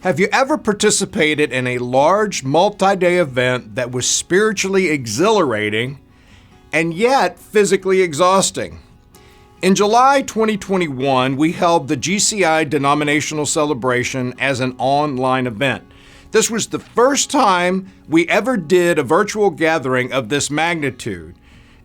Have you ever participated in a large multi-day event that was spiritually exhilarating and yet physically exhausting? In July 2021, we held the GCI Denominational Celebration as an online event. This was the first time we ever did a virtual gathering of this magnitude,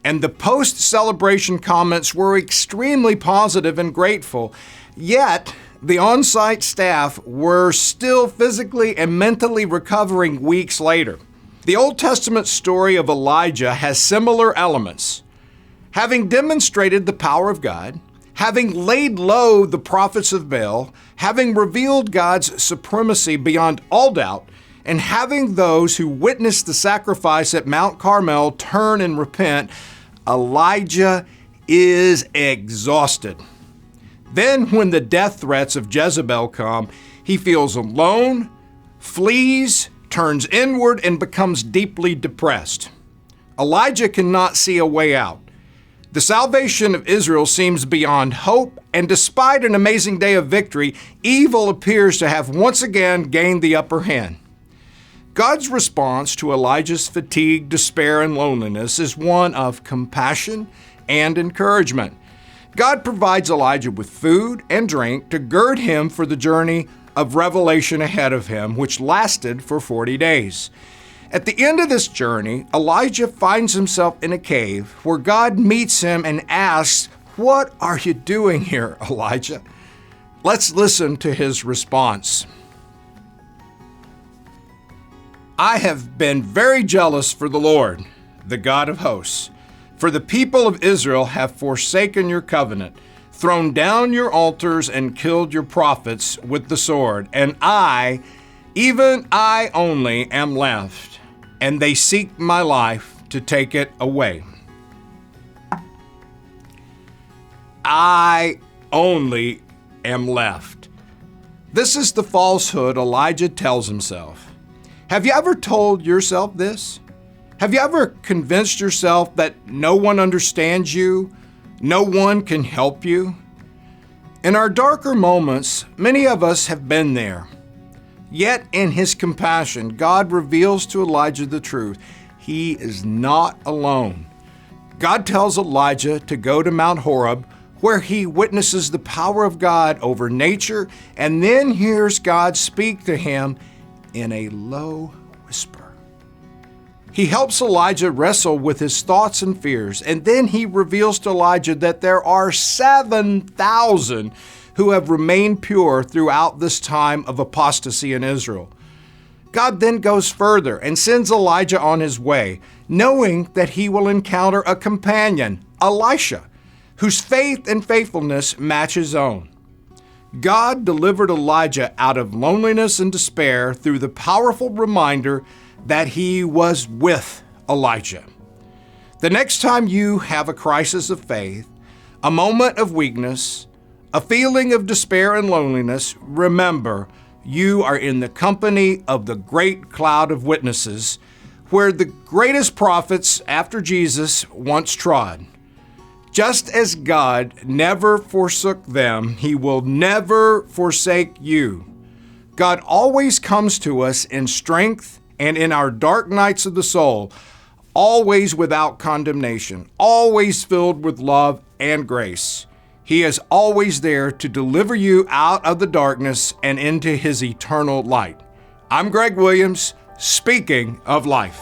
and the post-celebration comments were extremely positive and grateful, yet the on-site staff were still physically and mentally recovering weeks later. The Old Testament story of Elijah has similar elements. Having demonstrated the power of God, having laid low the prophets of Baal, having revealed God's supremacy beyond all doubt, and having those who witnessed the sacrifice at Mount Carmel turn and repent, Elijah is exhausted. Then, when the death threats of Jezebel come, he feels alone, flees, turns inward, and becomes deeply depressed. Elijah cannot see a way out. The salvation of Israel seems beyond hope, and despite an amazing day of victory, evil appears to have once again gained the upper hand. God's response to Elijah's fatigue, despair, and loneliness is one of compassion and encouragement. God provides Elijah with food and drink to gird him for the journey of revelation ahead of him, which lasted for 40 days. At the end of this journey, Elijah finds himself in a cave where God meets him and asks, "What are you doing here, Elijah?" Let's listen to his response. "I have been very jealous for the Lord, the God of hosts. For the people of Israel have forsaken your covenant, thrown down your altars, and killed your prophets with the sword. And I, even I only, am left, and they seek my life to take it away." I only am left. This is the falsehood Elijah tells himself. Have you ever told yourself this? Have you ever convinced yourself that no one understands you, no one can help you? In our darker moments, many of us have been there. Yet in his compassion, God reveals to Elijah the truth. He is not alone. God tells Elijah to go to Mount Horeb, where he witnesses the power of God over nature, and then hears God speak to him in a low whisper. He helps Elijah wrestle with his thoughts and fears, and then he reveals to Elijah that there are 7,000 who have remained pure throughout this time of apostasy in Israel. God then goes further and sends Elijah on his way, knowing that he will encounter a companion, Elisha, whose faith and faithfulness match his own. God delivered Elijah out of loneliness and despair through the powerful reminder that he was with Elijah. The next time you have a crisis of faith, a moment of weakness, a feeling of despair and loneliness, remember you are in the company of the great cloud of witnesses where the greatest prophets after Jesus once trod. Just as God never forsook them, he will never forsake you. God always comes to us in strength and in our dark nights of the soul, always without condemnation, always filled with love and grace. He is always there to deliver you out of the darkness and into his eternal light. I'm Greg Williams, speaking of life.